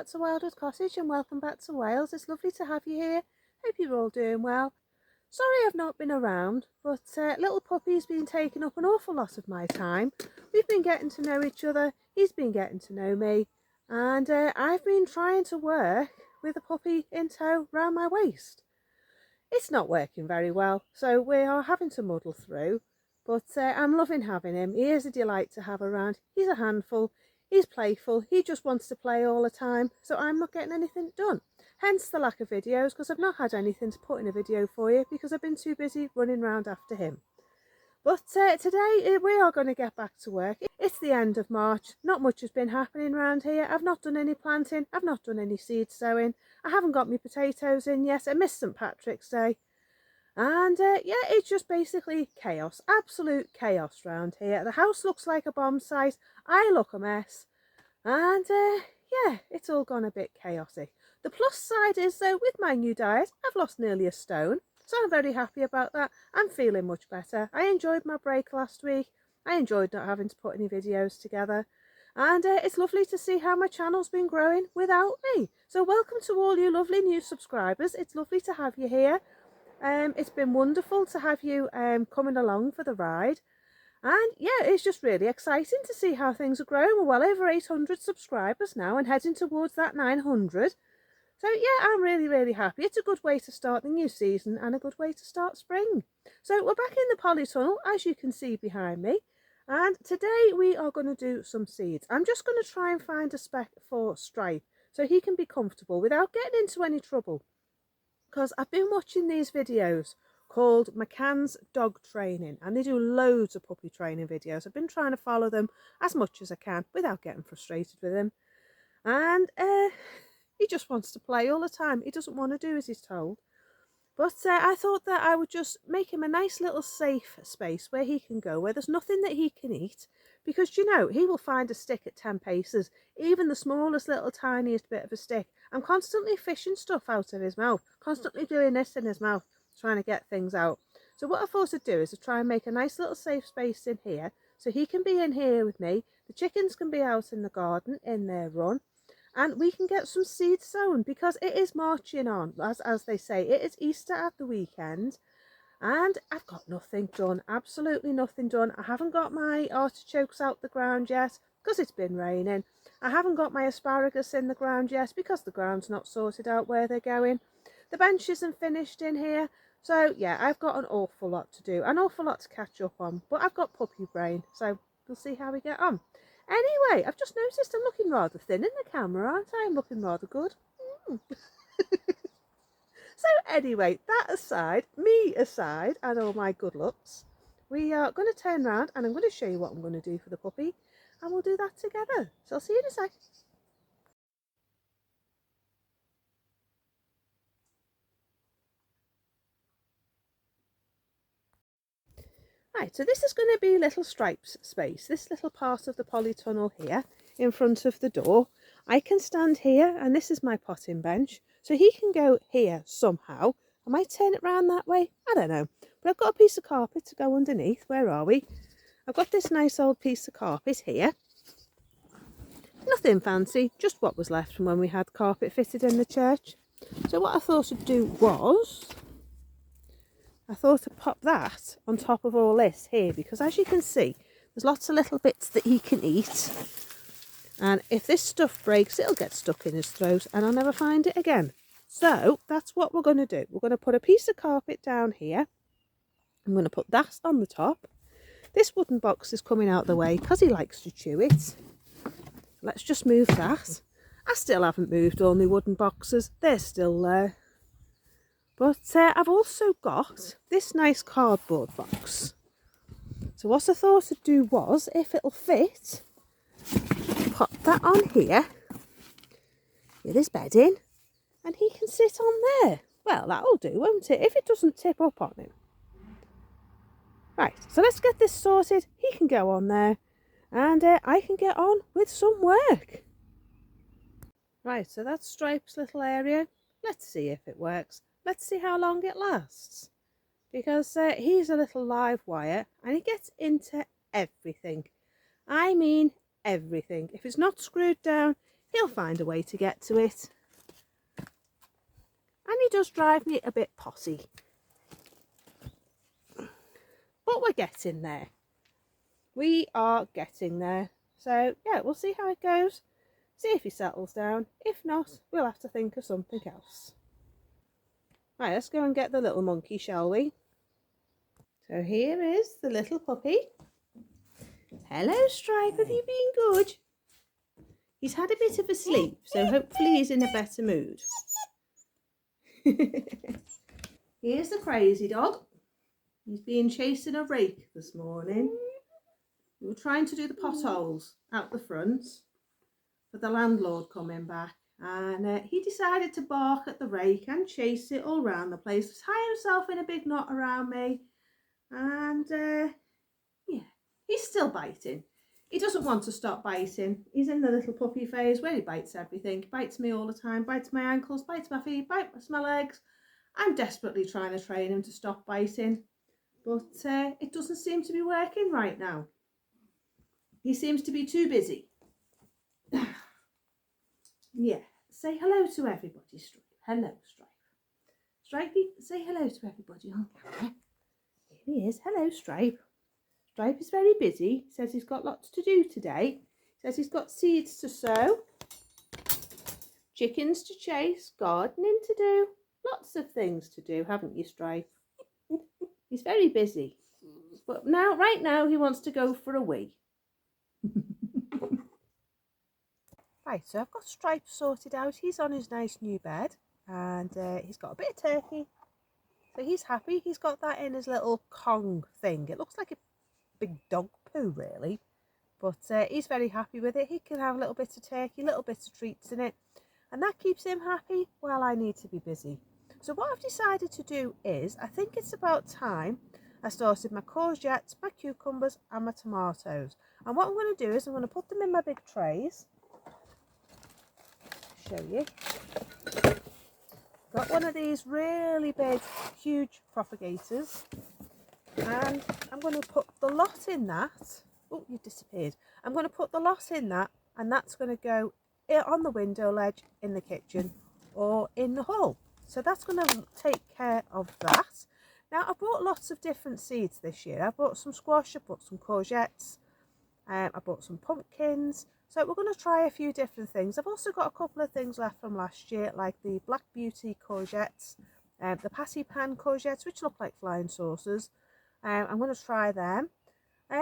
back to Wildwood Cottage and welcome back to Wales. It's lovely to have you here. Hope you're all doing well. Sorry I've not been around, but little puppy's been taking up an awful lot of my time. We've been getting to know each other, he's been getting to know me, and I've been trying to work with a puppy in tow round my waist. It's not working very well, so we are having to muddle through, but I'm loving having him. He is a delight to have around. He's a handful, he's playful, he just wants to play all the time, so I'm not getting anything done. Hence the lack of videos, because I've not had anything to put in a video for you because I've been too busy running around after him. But today we are going to get back to work. It's the end of March. Not much has been happening around here. I've not done any planting. I've not done any seed sowing. I haven't got my potatoes in yet. I missed St Patrick's Day. And yeah, it's just basically chaos. Absolute chaos around here. The house looks like a bomb site. I look a mess. And yeah, it's all gone a bit chaotic. The plus side is though, with my new diet, I've lost nearly a stone. So I'm very happy about that. I'm feeling much better. I enjoyed my break last week. I enjoyed not having to put any videos together. And it's lovely to see how my channel's been growing without me. So welcome to all you lovely new subscribers. It's lovely to have you here. It's been wonderful to have you coming along for the ride. And yeah, it's just really exciting to see how things are growing. We're well over 800 subscribers now and heading towards that 900. So yeah, I'm really happy. It's a good way to start the new season and a good way to start spring. So we're back in the polytunnel, as you can see behind me. And today we are going to do some seeds. I'm just going to try and find a spec for Stripe so he can be comfortable without getting into any trouble. Because I've been watching these videos called McCann's Dog Training, and they do loads of puppy training videos. I've been trying to follow them as much as I can without getting frustrated with him. And he just wants to play all the time. He doesn't want to do as he's told. But I thought that I would just make him a nice little safe space where he can go, where there's nothing that he can eat. Because, you know, he will find a stick at 10 paces, even the smallest little tiniest bit of a stick. I'm constantly fishing stuff out of his mouth, constantly doing this in his mouth, trying to get things out. So what I thought I'd do is to try and make a nice little safe space in here, so he can be in here with me, the chickens can be out in the garden in their run, and we can get some seeds sown, because it is marching on, as they say. It is Easter at the weekend, and I've got nothing done, absolutely nothing done. I haven't got my artichokes out the ground yet, because it's been raining. I haven't got my asparagus in the ground yet, because the ground's not sorted out where they're going. The bench isn't finished in here. So yeah, I've got an awful lot to do, an awful lot to catch up on, but I've got puppy brain, so we'll see how we get on. Anyway, I've just noticed I'm looking rather thin in the camera, aren't I? I'm looking rather good. So anyway, that aside, me aside, and all my good looks, we are going to turn around and I'm going to show you what I'm going to do for the puppy, and we'll do that together. So I'll see you in a sec. Right, so this is going to be little Stripe's space, this little part of the polytunnel here in front of the door. I can stand here, and this is my potting bench, so he can go here somehow. I might turn it round that way, I don't know. But I've got a piece of carpet to go underneath. Where are we? I've got this nice old piece of carpet here. Nothing fancy, just what was left from when we had carpet fitted in the church. So what I thought I'd do was, I thought I'd pop that on top of all this here, because as you can see, there's lots of little bits that he can eat. And if this stuff breaks, it'll get stuck in his throat and I'll never find it again. So that's what we're going to do. We're going to put a piece of carpet down here. I'm going to put that on the top. This wooden box is coming out the way because he likes to chew it. Let's just move that. I still haven't moved all my wooden boxes. They're still there. But I've also got this nice cardboard box. So what I thought I'd do was, if it'll fit, pop that on here with his bed in, and he can sit on there. Well, that'll do, won't it? If it doesn't tip up on him. Right, so let's get this sorted. He can go on there, and I can get on with some work. Right, so that's Stripe's little area. Let's see if it works. Let's see how long it lasts, because he's a little live wire and he gets into everything. I mean everything. If it's not screwed down, he'll find a way to get to it. And he does drive me a bit possy. But we're getting there. We are getting there. So yeah, we'll see how it goes. See if he settles down. If not, we'll have to think of something else. Right, let's go and get the little monkey, shall we? So here is the little puppy. Hello, Stripe, have you been good? He's had a bit of a sleep, so hopefully he's in a better mood. Here's the crazy dog. He's been chasing a rake this morning. We were trying to do the potholes out the front for the landlord coming back, and he decided to bark at the rake and chase it all around the place, tie himself in a big knot around me, and yeah, he's still biting. He doesn't want to stop biting. He's in the little puppy phase where he bites everything. He bites me all the time, bites my ankles, bites my feet, bites my legs. I'm desperately trying to train him to stop biting, but it doesn't seem to be working right now. He seems to be too busy. Yeah, say hello to everybody, Stripe. Hello, Stripe. Stripey, say hello to everybody on camera. Here he is. Hello, Stripe. Stripe is very busy. Says he's got lots to do today. Says he's got seeds to sow, chickens to chase, gardening to do. Lots of things to do, haven't you, Stripe? He's very busy. But now, right now, he wants to go for a wee. Right, so I've got Stripe sorted out. He's on his nice new bed, and he's got a bit of turkey. So he's happy. He's got that in his little Kong thing. It looks like a big dog poo, really. But he's very happy with it. He can have a little bit of turkey, a little bit of treats in it. And that keeps him happy while I need to be busy. So what I've decided to do is, I think it's about time I started my courgettes, my cucumbers and my tomatoes. And what I'm going to do is I'm going to put them in my big trays. Show you. Got one of these really big, huge propagators. And I'm going to put the lot in that. Oh, you've disappeared. I'm going to put the lot in that, and that's going to go on the window ledge in the kitchen or in the hall. So that's going to take care of that. Now, I bought lots of different seeds this year. I bought some squash, I bought some courgettes, I bought some pumpkins. So we're going to try a few different things. I've also got a couple of things left from last year, like the Black Beauty courgettes, the Patty Pan courgettes, which look like flying saucers. I'm going to try them.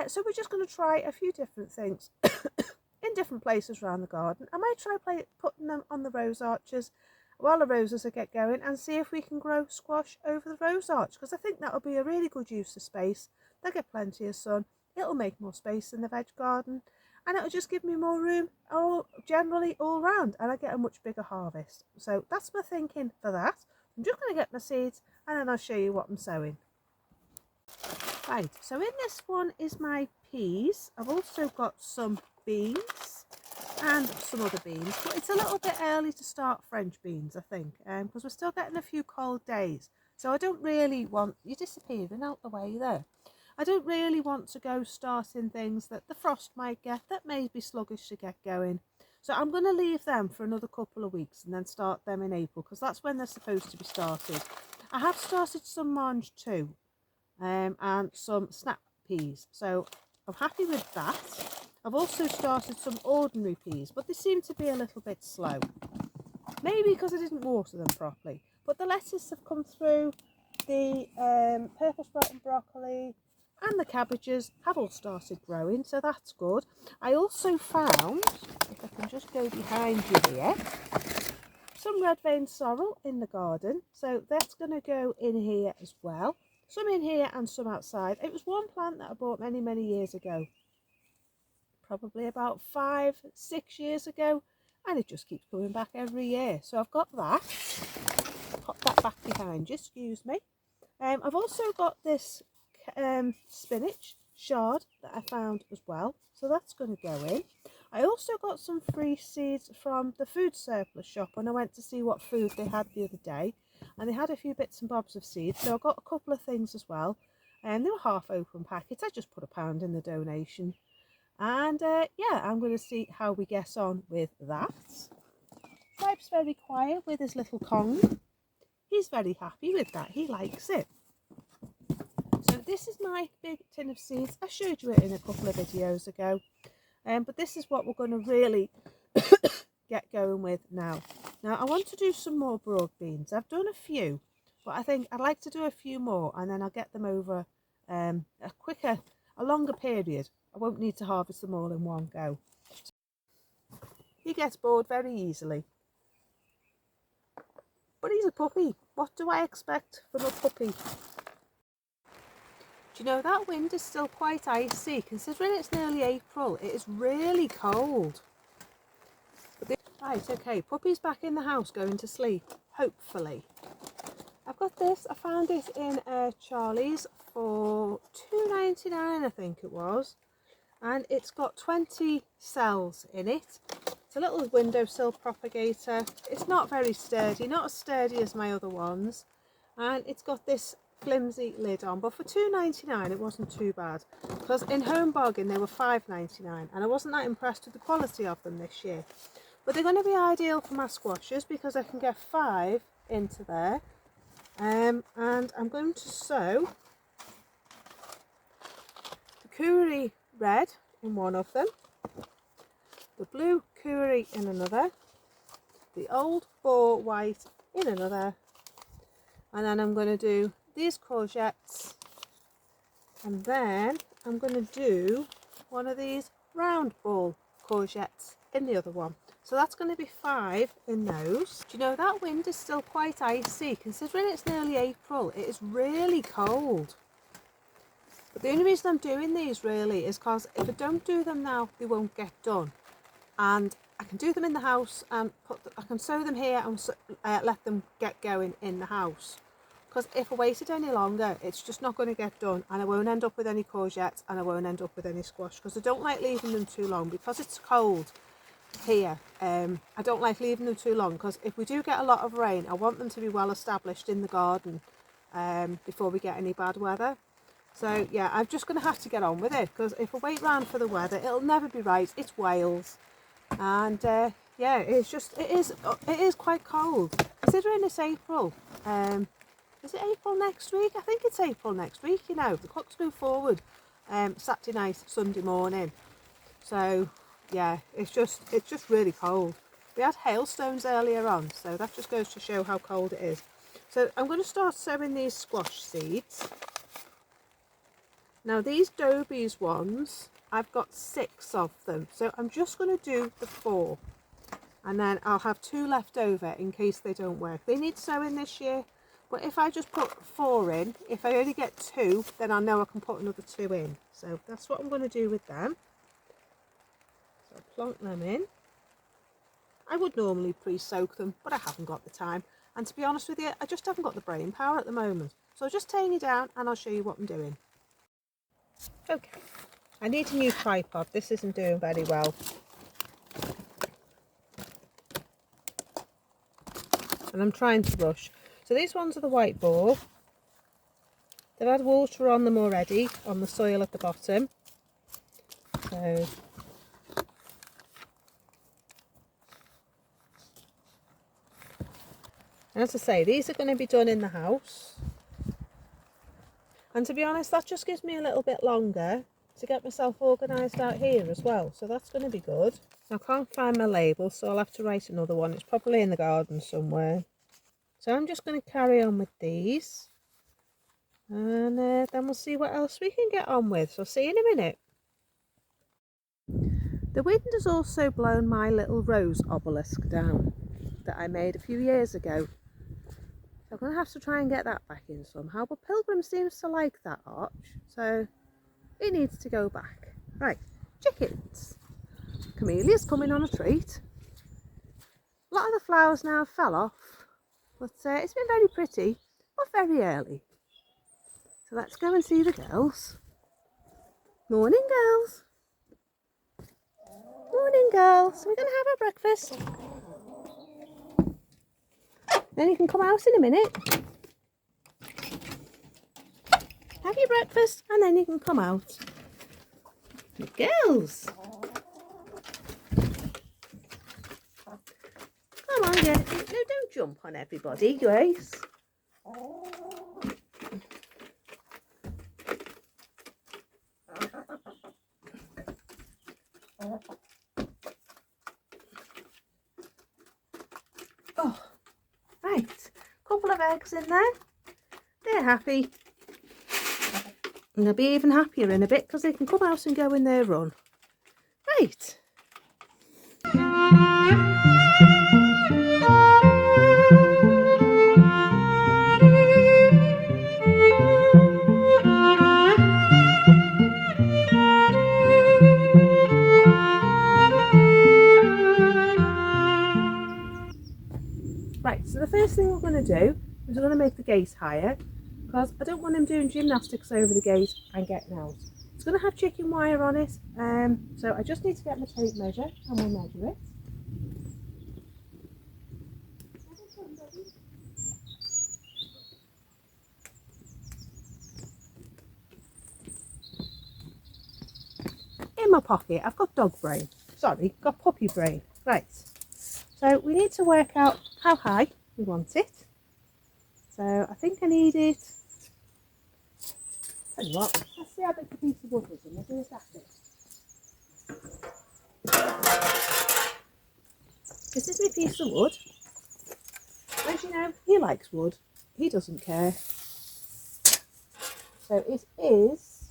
So we're just going to try a few different things in different places around the garden. I might try putting them on the rose arches while the roses are get going, and see if we can grow squash over the rose arch, because I think that'll be a really good use of space. They'll get plenty of sun. It'll make more space in the veg garden, and it'll just give me more room generally all round, and I get a much bigger harvest. So that's my thinking for that. I'm just going to get my seeds, and then I'll show you what I'm sowing. Right, so in this one is my peas. I've also got some beans and some other beans, but it's a little bit early to start French beans, I think, because we're still getting a few cold days. So I don't really want, you disappearing out the way there. I don't really want to go starting things that the frost might get, that may be sluggish to get going. So I'm going to leave them for another couple of weeks and then start them in April, because that's when they're supposed to be started. I have started some mange too, and some snap peas, so I'm happy with that. I've also started some ordinary peas, but they seem to be a little bit slow. Maybe because I didn't water them properly. But the lettuce have come through, the purple sprout and broccoli and the cabbages have all started growing, so that's good. I also found, if I can just go behind you here, some red vein sorrel in the garden, so that's going to go in here as well. Some in here and some outside. It was one plant that I bought many, many years ago. Probably about 5-6 years ago, and it just keeps coming back every year. So I've got that. Pop that back behind you, excuse me. I've also got this spinach shard that I found as well, so that's going to go in. I also got some free seeds from the food surplus shop when I went to see what food they had the other day, and they had a few bits and bobs of seeds, so I got a couple of things as well, and they were half open packets. I just put £1 in the donation. And yeah, I'm going to see how we get on with that. Stripe's very quiet with his little Kong. He's very happy with that. He likes it. So this is my big tin of seeds. I showed you it in a couple of videos ago. But this is what we're going to really get going with now. Now I want to do some more broad beans. I've done a few, but I think I'd like to do a few more, and then I'll get them over a longer period. I won't need to harvest them all in one go. He gets bored very easily. But he's a puppy. What do I expect from a puppy? Do you know that wind is still quite icy? Considering it's nearly April, it is really cold. Right, okay, puppy's back in the house going to sleep, hopefully. I've got this, I found it in Charlie's for £2.99 I think it was. And it's got 20 cells in it. It's a little windowsill propagator. It's not very sturdy, not as sturdy as my other ones. And it's got this flimsy lid on, but for £2.99 it wasn't too bad. Because in Home Bargain they were £5.99 and I wasn't that impressed with the quality of them this year. But they're going to be ideal for my squashes because I can get 5 into there. And I'm going to sow the Kuri red in one of them, the blue Kuri in another, the old boar white in another, and then I'm going to do these courgettes, and then I'm going to do one of these round ball courgettes in the other one. So that's going to be 5 in those. Do you know that wind is still quite icy? Considering it's nearly April, it is really cold. But the only reason I'm doing these really is because if I don't do them now, they won't get done. And I can do them in the house and I can sow them here and let them get going in the house. Because if I waited any longer, it's just not going to get done, and I won't end up with any courgettes and I won't end up with any squash, because I don't like leaving them too long because it's cold here. I don't like leaving them too long because if we do get a lot of rain, I want them to be well established in the garden before we get any bad weather. So yeah, I'm just going to have to get on with it, because if I wait round for the weather, it'll never be right. It's Wales, and yeah, it is quite cold considering it's April. Is it April next week? I think it's April next week. You know, the clocks move forward Saturday night, Sunday morning. So yeah, it's just really cold. We had hailstones earlier on, so that just goes to show how cold it is. So I'm going to start sowing these squash seeds. Now these Dobies ones, I've got 6 of them, so I'm just going to do the 4, and then I'll have 2 left over in case they don't work. They need sowing this year, but if I just put 4 in, if I only get 2, then I know I can put another 2 in. So that's what I'm going to do with them. So I'll plonk them in. I would normally pre-soak them, but I haven't got the time. And to be honest with you, I just haven't got the brain power at the moment. So I'll just turn you down and I'll show you what I'm doing. Okay, I need a new tripod. This isn't doing very well. And I'm trying to rush. So these ones are the white boar. They've had water on them already, on the soil at the bottom. So and as I say, these are going to be done in the house. And to be honest, that just gives me a little bit longer to get myself organised out here as well. So that's going to be good. I can't find my label, so I'll have to write another one. It's probably in the garden somewhere. So I'm just going to carry on with these. And then we'll see what else we can get on with. So see you in a minute. The wind has also blown my little rose obelisk down that I made a few years ago. So I'm going to have to try and get that back in somehow. But Pilgrim seems to like that arch, so it needs to go back. Right, chickens. Camellia's coming on a treat. A lot of the flowers now fell off, but it's been very pretty, but very early. So let's go and see the girls. Morning, girls. Morning, girls. We're going to have our breakfast. Then you can come out in a minute. Have your breakfast and then you can come out. Good girls. Come on, get it. No, don't jump on everybody, Grace. Oh, right. Couple of eggs in there. They're happy. And they'll be even happier in a bit because they can come out and go in their run. Right. Right, so the first thing we're going to do is we're going to make the gate higher because I don't want him doing gymnastics over the gate and getting out. It's going to have chicken wire on it, so I just need to get my tape measure and we'll measure it. In my pocket, I've got dog brain. Sorry, got puppy brain. Right, so we need to work out how high we want it. So I think I need it. Tell you what, let's see how big the piece of wood is and we'll do it after. This is my piece of wood. As you know, he likes wood. He doesn't care. So it is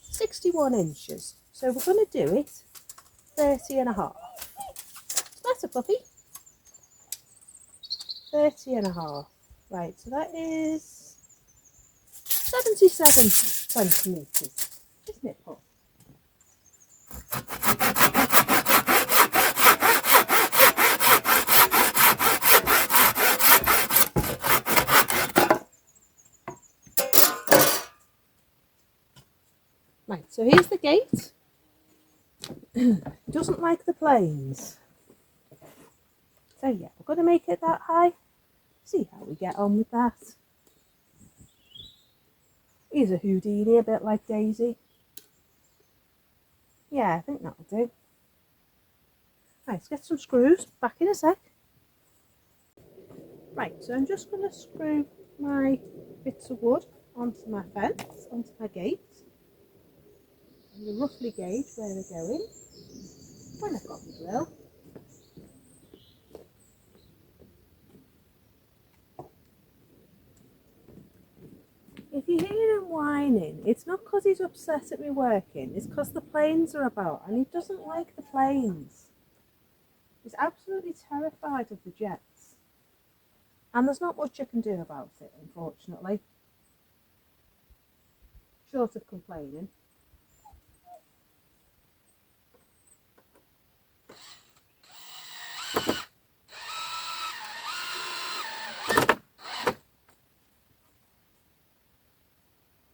61 inches. So we're going to do it 30 and a half. That's a puppy. 30 and a half. Right, so that is 77 centimetres. Isn't it, Pup? Right, so here's the gate. He doesn't like the planes. So yeah, we're going to make it that high. See how we get on with that. He's a Houdini, a bit like Daisy. Yeah, I think that'll do. Right, let's get some screws. Back in a sec. Right, so I'm just going to screw my bits of wood onto my fence, onto my gate. And we'll roughly gauge where they're going. When I've got the drill. If you hear him whining, it's not because he's upset at me working, it's because the planes are about and he doesn't like the planes. He's absolutely terrified of the jets. And there's not much I can do about it, unfortunately. Short of complaining.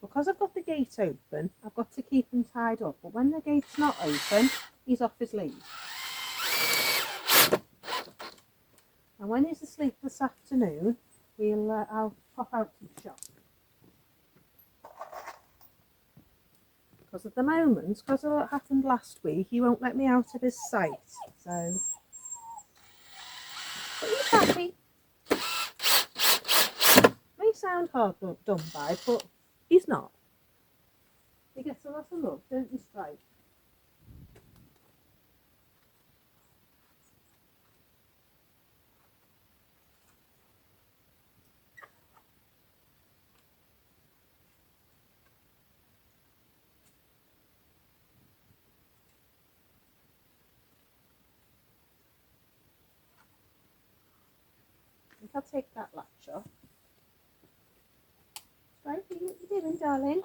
Because I've got the gate open, I've got to keep him tied up. But when the gate's not open, he's off his lead. And when he's asleep this afternoon, I'll pop out to the shop. Because at the moment, because of what happened last week, he won't let me out of his sight. So, but he's happy. May sound hard done by, but he's not. He gets a lot of love, don't you, Stripe? I think I'll take that latch off. Stripe, what are you doing, darling?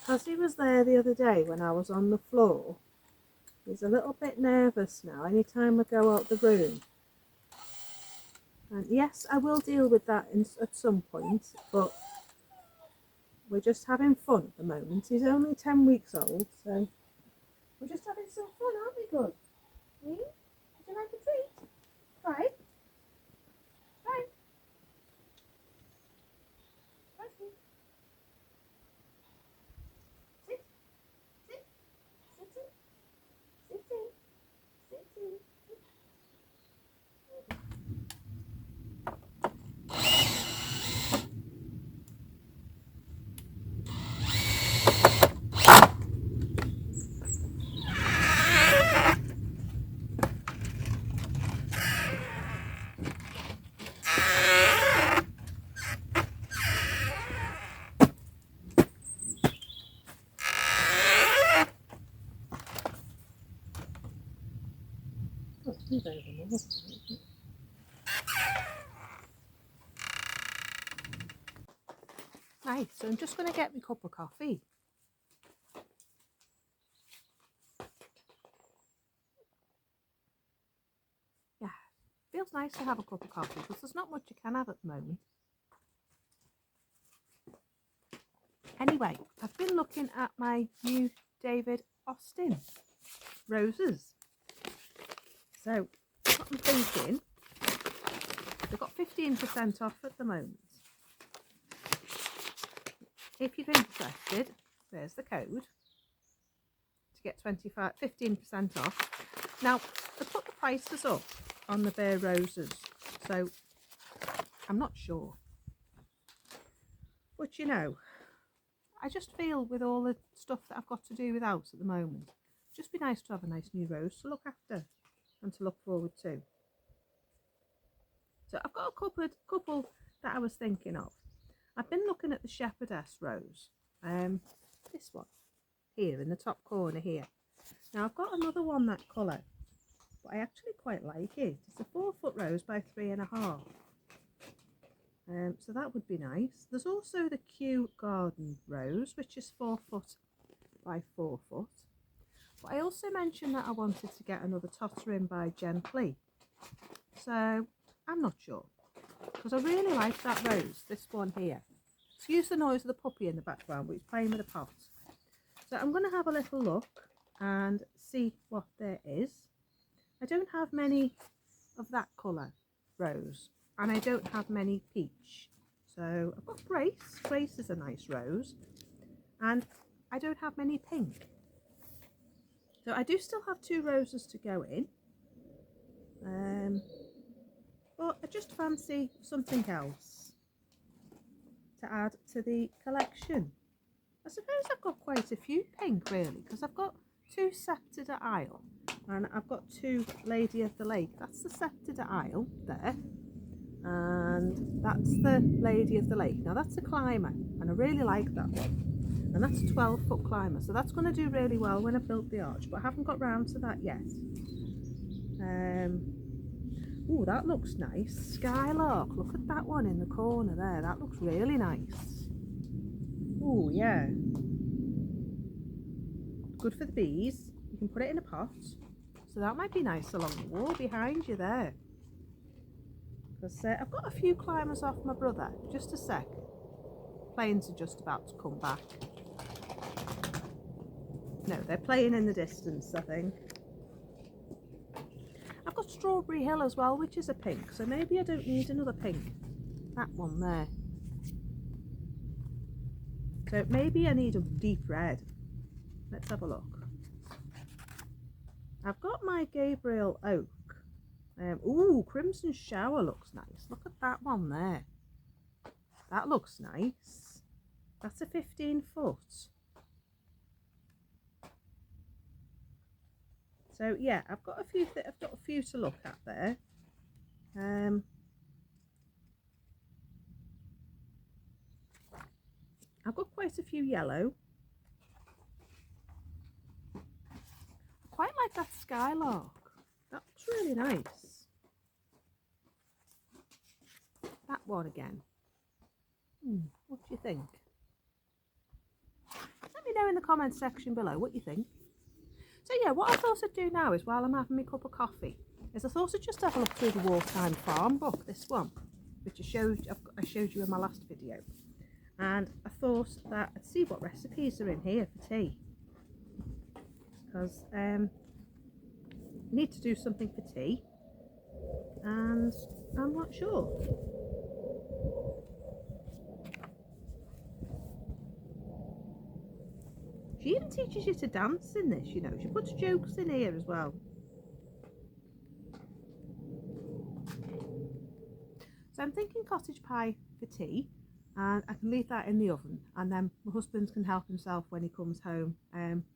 Because he was there the other day when I was on the floor, he's a little bit nervous now anytime I go out the room. And yes, I will deal with that at some point, but we're just having fun at the moment. He's only 10 weeks old, so we're just having some fun, aren't we, good? Would you like a treat? Right. Right. Right. Sit. Sit. Sit. Sit. Sit. Sit. Nice, so I'm just going to get my cup of coffee. Yeah, feels nice to have a cup of coffee because there's not much you can have at the moment. Anyway, I've been looking at my new David Austin roses. So what I'm thinking, they've got 15% off at the moment. If you're interested, there's the code to get 15% off. Now, they put the prices up on the bare roses, so I'm not sure. But you know, I just feel with all the stuff that I've got to do without at the moment, it'd just be nice to have a nice new rose to look after and to look forward to. So I've got a couple that I was thinking of. I've been looking at the shepherdess rose, this one here in the top corner here. Now I've got another one that colour, but I actually quite like it. It's a 4-foot rose by 3.5. So that would be nice. There's also the Kew Garden rose, which is 4 foot by 4 foot. But I also mentioned that I wanted to get another tottering by Gently. So I'm not sure, because I really like that rose, this one here. Excuse the noise of the puppy in the background, but he's playing with a pot. So I'm going to have a little look and see what there is. I don't have many of that colour rose, and I don't have many peach. So I've got Grace. Grace is a nice rose, and I don't have many pink. So I do still have 2 roses to go in. But I just fancy something else to add to the collection. I suppose I've got quite a few pink really, because I've got 2 Sceptre d'Isle and I've got 2 Lady of the Lake. That's the Sceptre d'Isle there, and that's the Lady of the Lake. Now that's a climber, and I really like that one, and that's a 12-foot climber, so that's going to do really well when I build the arch, but I haven't got round to that yet. Oh, that looks nice. Skylark, look at that one in the corner there. That looks really nice. Oh, yeah. Good for the bees. You can put it in a pot. So that might be nice along the wall behind you there. Because I've got a few climbers off my brother. Just a sec. Planes are just about to come back. No, they're playing in the distance, I think. I've got Strawberry Hill as well, which is a pink, so maybe I don't need another pink. That one there. So maybe I need a deep red. Let's have a look. I've got my Gabriel Oak. Ooh, Crimson Shower looks nice. Look at that one there. That looks nice. That's a 15-foot. So yeah, I've got a few to look at there. I've got quite a few yellow. I quite like that Skylark. That looks really nice. That one again. What do you think? Let me know in the comments section below what you think. So yeah, what I thought I'd do now is, while I'm having my cup of coffee, is I thought I'd just have a look through the Wartime farm book, this one, which I showed you in my last video. And I thought that I'd see what recipes are in here for tea, because I need to do something for tea and I'm not sure. She even teaches you to dance in this, you know. She puts jokes in here as well. So I'm thinking cottage pie for tea, and I can leave that in the oven, and then my husband can help himself when he comes home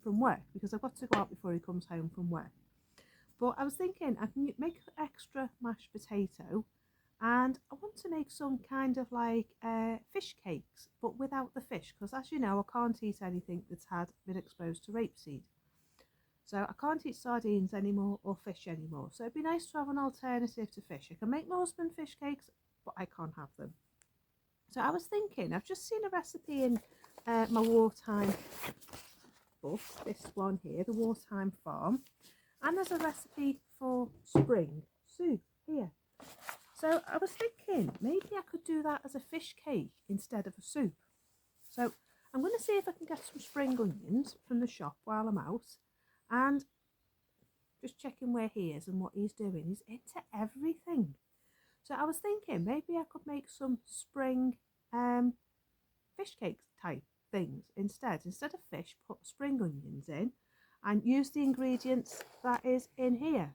from work, because I've got to go out before he comes home from work. But I was thinking I can make extra mashed potato, and I want to make some kind of like fish cakes, but without the fish, because as you know, I can't eat anything that's been exposed to rapeseed. So I can't eat sardines anymore or fish anymore. So it'd be nice to have an alternative to fish. I can make my husband fish cakes, but I can't have them. So I was thinking, I've just seen a recipe in my Wartime book, this one here, the Wartime Farm. And there's a recipe for spring soup here. So I was thinking maybe I could do that as a fish cake instead of a soup. So I'm going to see if I can get some spring onions from the shop while I'm out, and just checking where he is and what he's doing. He's into everything. So I was thinking maybe I could make some spring fish cake type things instead. Instead of fish, put spring onions in and use the ingredients that is in here.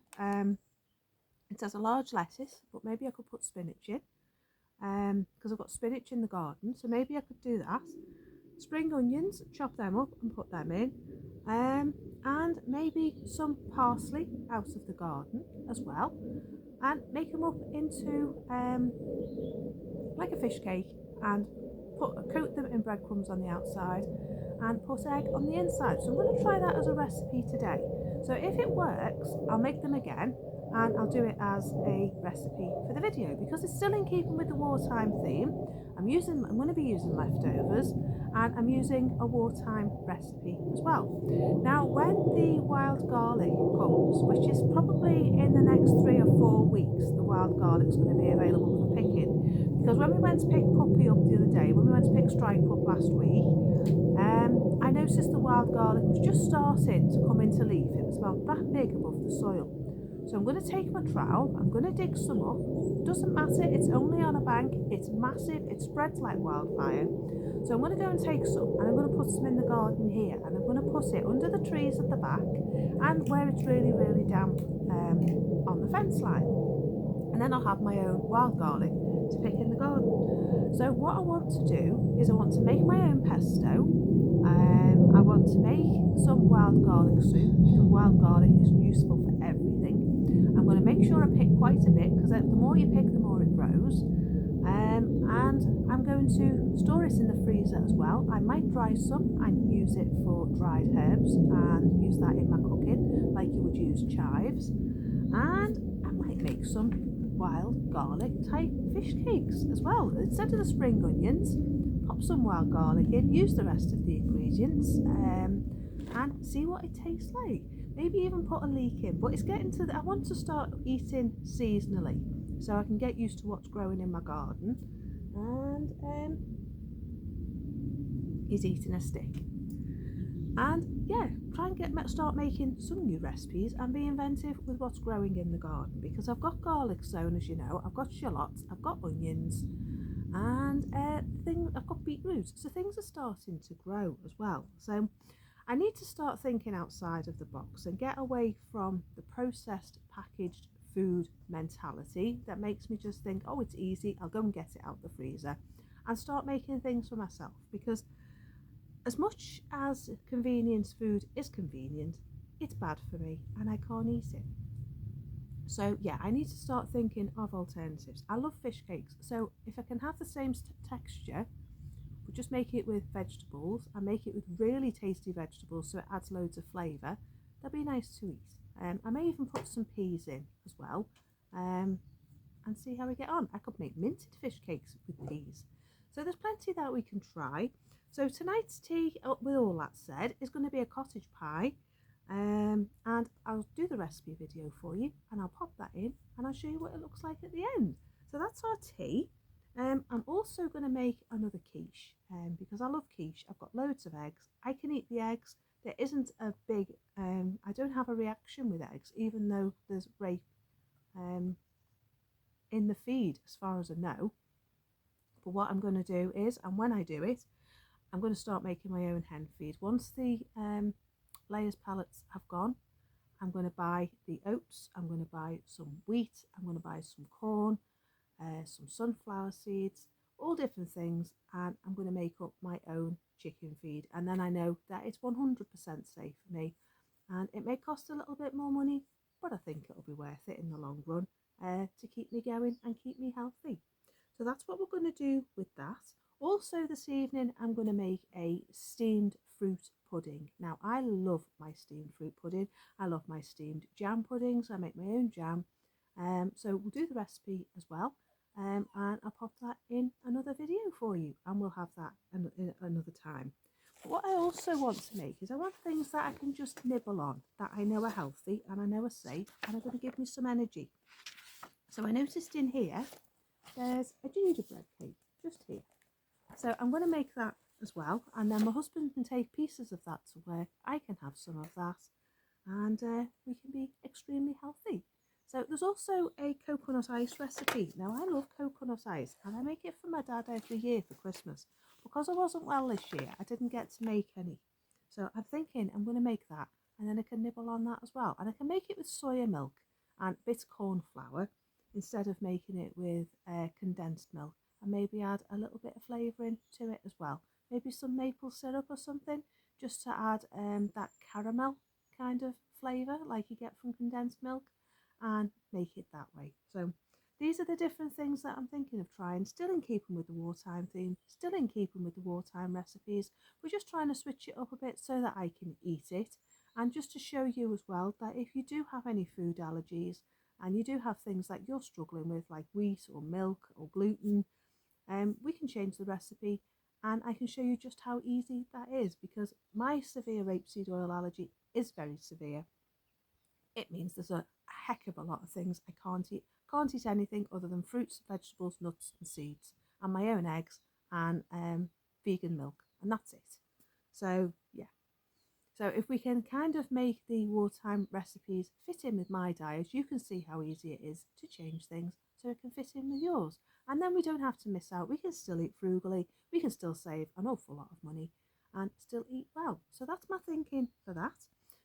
It says a large lettuce, but maybe I could put spinach in, because I've got spinach in the garden, so maybe I could do that. Spring onions, chop them up and put them in, and maybe some parsley out of the garden as well, and make them up into like a fish cake, and coat them in breadcrumbs on the outside and put egg on the inside. So I'm going to try that as a recipe today. So if it works, I'll make them again and I'll do it as a recipe for the video, because it's still in keeping with the wartime theme. I'm going to be using leftovers, and I'm using a wartime recipe as well. Now, when the wild garlic comes, which is probably in the next 3 or 4 weeks, the wild garlic's going to be available for picking. Because when we went to pick Puppy up the other day, when we went to pick Stripe up last week, I noticed the wild garlic was just starting to come into leaf. It was about that big above the soil. So I'm going to take my trowel, I'm going to dig some up. Doesn't matter, it's only on a bank, it's massive, it spreads like wildfire. So I'm going to go and take some, and I'm going to put some in the garden here, and I'm going to put it under the trees at the back and where it's really, really damp on the fence line. And then I'll have my own wild garlic to pick in the garden. So what I want to do is I want to make my own pesto. I want to make some wild garlic soup, because wild garlic is useful for everything. I'm going to make sure I pick quite a bit, because the more you pick, the more it grows. And I'm going to store it in the freezer as well. I might dry some and use it for dried herbs and use that in my cooking, like you would use chives. And I might make some wild garlic type fish cakes as well. Instead of the spring onions, pop some wild garlic in, use the rest of the ingredients, and see what it tastes like. Maybe even put a leek in, but it's getting to I want to start eating seasonally, so I can get used to what's growing in my garden. And he's eating a stick. And yeah, try and start making some new recipes and be inventive with what's growing in the garden, because I've got garlic sown, as you know, I've got shallots, I've got onions, and I've got beetroots, so things are starting to grow as well. So I need to start thinking outside of the box and get away from the processed packaged food mentality that makes me just think, oh, it's easy, I'll go and get it out the freezer, and start making things for myself. Because as much as convenience food is convenient, it's bad for me and I can't eat it. So yeah, I need to start thinking of alternatives. I love fish cakes, so if I can have the same texture, but just make it with vegetables and make it with really tasty vegetables so it adds loads of flavour, that'd be nice to eat. I may even put some peas in as well, and see how we get on. I could make minted fish cakes with peas. So there's plenty that we can try. So tonight's tea, with all that said, is going to be a cottage pie. and I'll do the recipe video for you, and I'll pop that in and I'll show you what it looks like at the end. So that's our tea. I'm also going to make another quiche because I love quiche. I've got loads of eggs. I can eat the eggs. There isn't a big, I don't have a reaction with eggs, even though there's rape in the feed as far as I know. But what I'm going to do is, and when I do it, I'm going to start making my own hen feed. Once the layers pellets have gone, I'm going to buy the oats, I'm going to buy some wheat, I'm going to buy some corn, some sunflower seeds, all different things, and I'm going to make up my own chicken feed. And then I know that it's 100% safe for me, and it may cost a little bit more money, but I think it'll be worth it in the long run to keep me going and keep me healthy. So that's what we're going to do with that. Also this evening I'm going to make a steamed fruit pudding. Now I love my steamed fruit pudding. I love my steamed jam puddings. I make my own jam. So we'll do the recipe as well. And I'll pop that in another video for you, and we'll have that another time. But what I also want to make is I want things that I can just nibble on, that I know are healthy and I know are safe and are going to give me some energy. So I noticed in here there's a gingerbread cake just here. So I'm going to make that as well, and then my husband can take pieces of that to work. I can have some of that, and we can be extremely healthy. So there's also a coconut ice recipe. Now I love coconut ice, and I make it for my dad every year for Christmas. Because I wasn't well this year, I didn't get to make any. So I'm thinking I'm going to make that, and then I can nibble on that as well. And I can make it with soya milk and a bit of corn flour, instead of making it with condensed milk, and maybe add a little bit of flavouring to it as well. Maybe some maple syrup or something, just to add that caramel kind of flavour like you get from condensed milk, and make it that way. So these are the different things that I'm thinking of trying, still in keeping with the wartime theme, still in keeping with the wartime recipes. We're just trying to switch it up a bit so that I can eat it, and just to show you as well that if you do have any food allergies, and you do have things that you're struggling with, like wheat or milk or gluten, we can change the recipe, and I can show you just how easy that is, because my severe rapeseed oil allergy is very severe. It means there's a heck of a lot of things I can't eat. Can't eat anything other than fruits, vegetables, nuts and seeds, and my own eggs, and vegan milk, and that's it. So yeah. So if we can kind of make the wartime recipes fit in with my diet, you can see how easy it is to change things so it can fit in with yours. And then we don't have to miss out. We can still eat frugally. We can still save an awful lot of money and still eat well. So that's my thinking for that.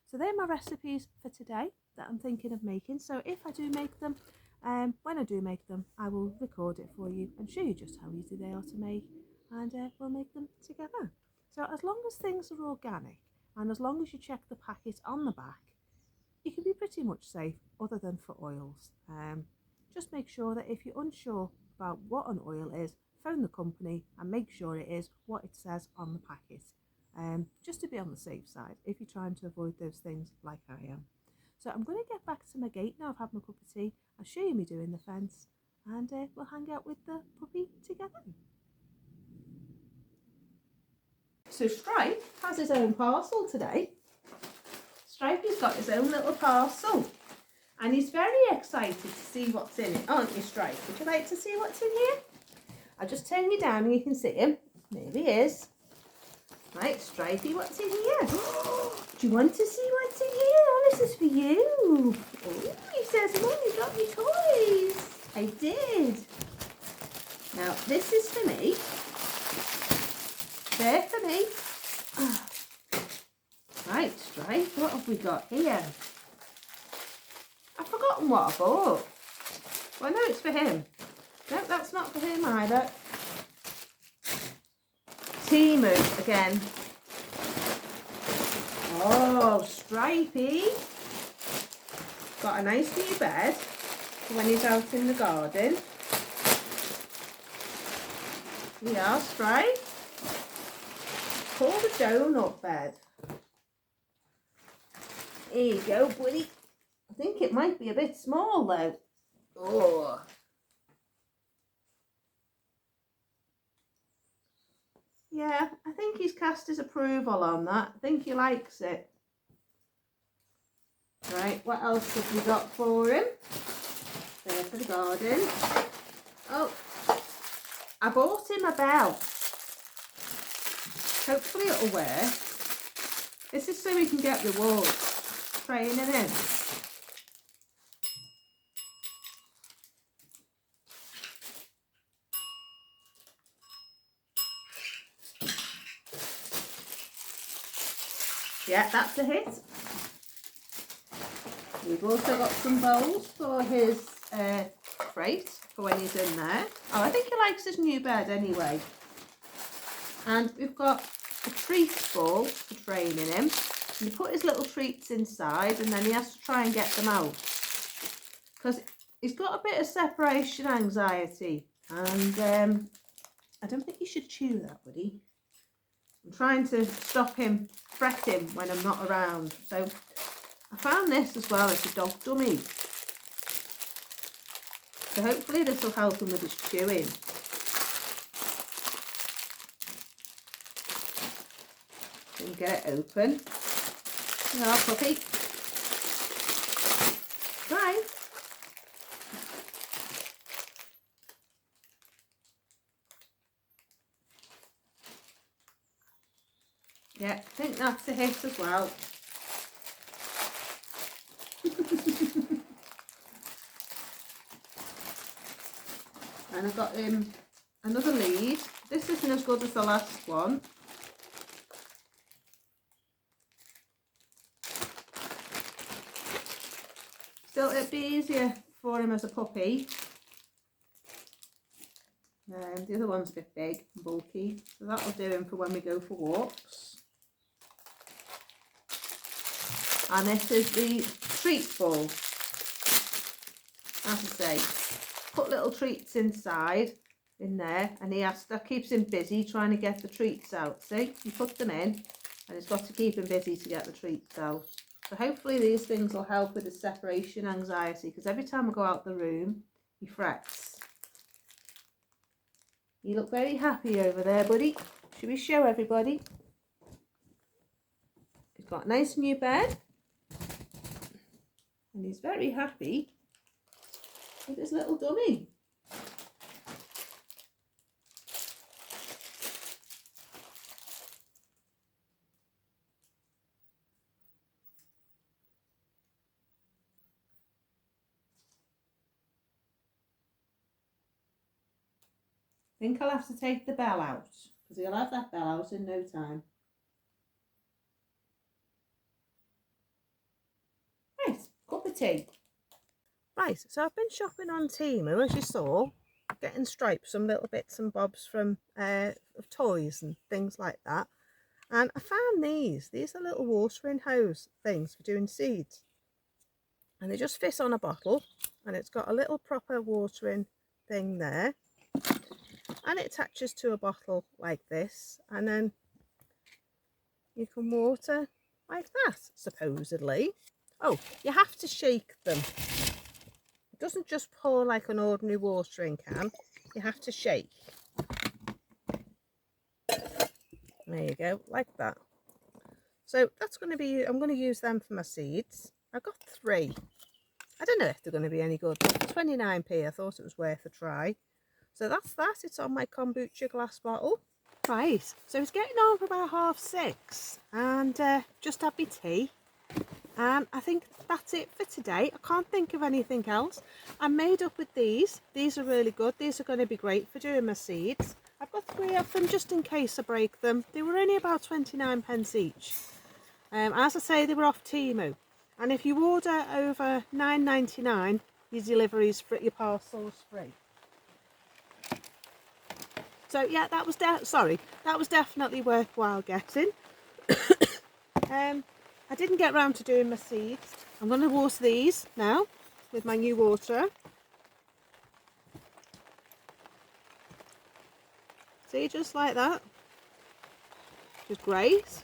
So they're my recipes for today that I'm thinking of making. So if I do make them, when I do make them, I will record it for you and show you just how easy they are to make, and we'll make them together. So as long as things are organic, and as long as you check the packet on the back, you can be pretty much safe, other than for oils. Just make sure that if you're unsure about what an oil is, phone the company and make sure it is what it says on the packet, just to be on the safe side if you're trying to avoid those things like I am. So I'm going to get back to my gate now. I've had my cup of tea. I'll show you me doing the fence, and we'll hang out with the puppy together. So Stripe has his own parcel today. Stripey's got his own little parcel, and he's very excited to see what's in it, aren't you, Stripe? Would you like to see what's in here? I'll just turn you down and you can see him. There he is. Right, Stripey, what's in here? Do you want to see what's in here? Oh, this is for you. Oh, he says, Mum, you got me toys. I did. Now, this is for me. They're for me. Oh. Right, Stripe, what have we got here? I've forgotten what I bought. Well, no, it's for him. No, that's not for him either. Timu again. Oh, Stripey. Got a nice new bed for when he's out in the garden. We are, Stripe. Called a donut bed. Here you go, buddy. I think it might be a bit small though. Oh. Yeah, I think he's cast his approval on that. I think he likes it. Right, what else have we got for him? There for the garden. Oh, I bought him a bell. Hopefully it'll work. This is so he can get rewards. Training him. Yeah, that's a hit. We've also got some bowls for his crate for when he's in there. Oh, I think he likes his new bed anyway. And we've got a treat ball for training him. And you put his little treats inside and then he has to try and get them out. Because he's got a bit of separation anxiety. And I don't think you should chew that, buddy. I'm trying to stop him fretting when I'm not around. So I found this as well as a dog dummy. So hopefully this will help him with his chewing. And get it open. Yeah, puppy. Right. Yeah, I think that's a hit as well. And I got him another lead. This isn't as good as the last one. Still, it'd be easier for him as a puppy. The other one's a bit big and bulky, so that'll do him for when we go for walks. And this is the treat ball. As I say, put little treats inside in there, and that keeps him busy trying to get the treats out. See, you put them in and it's got to keep him busy to get the treats out. So hopefully these things will help with his separation anxiety, because every time I go out the room he frets. You look very happy over there, buddy. Should we show everybody? He's got a nice new bed and he's very happy with his little dummy. I think I'll have to take the bell out, because he'll have that bell out in no time. Right, cup of tea. Right, so I've been shopping on Temu, as you saw, getting stripes, some little bits and bobs from of toys and things like that. And I found these. These are little watering hose things for doing seeds. And they just fit on a bottle, and it's got a little proper watering thing there. And it attaches to a bottle like this, and then you can water like that, supposedly. Oh, you have to shake them. It doesn't just pour like an ordinary watering can. You have to shake. There you go, like that. So that's going to be, I'm going to use them for my seeds. I got 3. I don't know if they're going to be any good. 29p, I thought it was worth a try. So that's that. It's on my kombucha glass bottle. Right, so it's getting on for about 6:30 and just had my tea. And I think that's it for today. I can't think of anything else. I'm made up with these. These are really good. These are going to be great for doing my seeds. I've got 3 of them just in case I break them. They were only about 29p each. As I say, they were off Temu. And if you order over £9.99, your delivery's free, your parcel's free. So yeah, that was definitely worthwhile getting. I didn't get round to doing my seeds. I'm going to water these now with my new water. See, just like that. Which is great.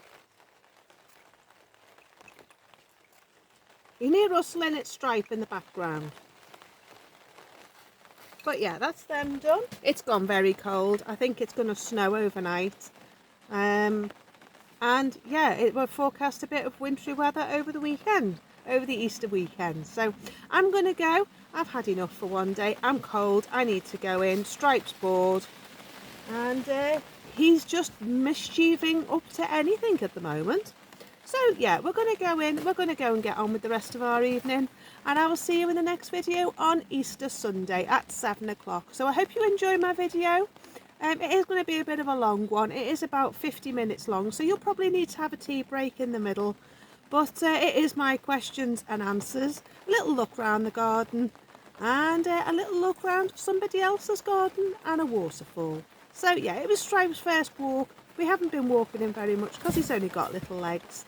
You can hear rustling its stripe in the background. But yeah, that's them done. It's gone very cold. I think it's going to snow overnight. And yeah, it will forecast a bit of wintry weather over the weekend. over the Easter weekend. So I'm going to go. I've had enough for one day. I'm cold. I need to go in. Stripe's bored. And he's just mischieving up to anything at the moment. So yeah, we're going to go in. We're going to go and get on with the rest of our evening. And I will see you in the next video on Easter Sunday at 7 o'clock. So I hope you enjoy my video. It is going to be a bit of a long one. It is about 50 minutes long, so you'll probably need to have a tea break in the middle. But it is my questions and answers, a little look round the garden, and a little look round somebody else's garden and a waterfall. So yeah, it was Stripe's first walk. We haven't been walking him very much because he's only got little legs.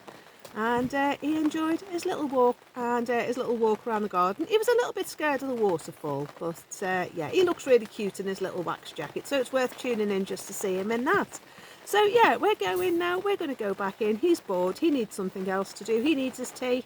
And he enjoyed his little walk and his little walk around the garden. He was a little bit scared of the waterfall, but yeah, he looks really cute in his little wax jacket, so it's worth tuning in just to see him in that. So yeah, we're going now. We're going to go back in. He's bored. He needs something else to do. He needs his tea.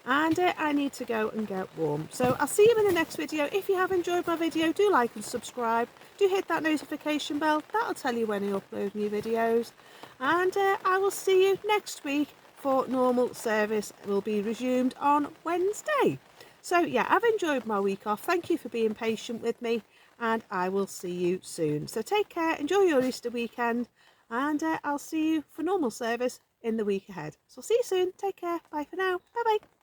And I need to go and get warm. So I'll see you in the next video. If you have enjoyed my video, do like and subscribe. Do hit that notification bell. That'll tell you when I upload new videos. And I will see you next week. For normal service will be resumed on Wednesday. So yeah, I've enjoyed my week off. Thank you for being patient with me, and I will see you soon. So take care, enjoy your Easter weekend, and I'll see you for normal service in the week ahead. So see you soon. Take care. Bye for now. Bye bye.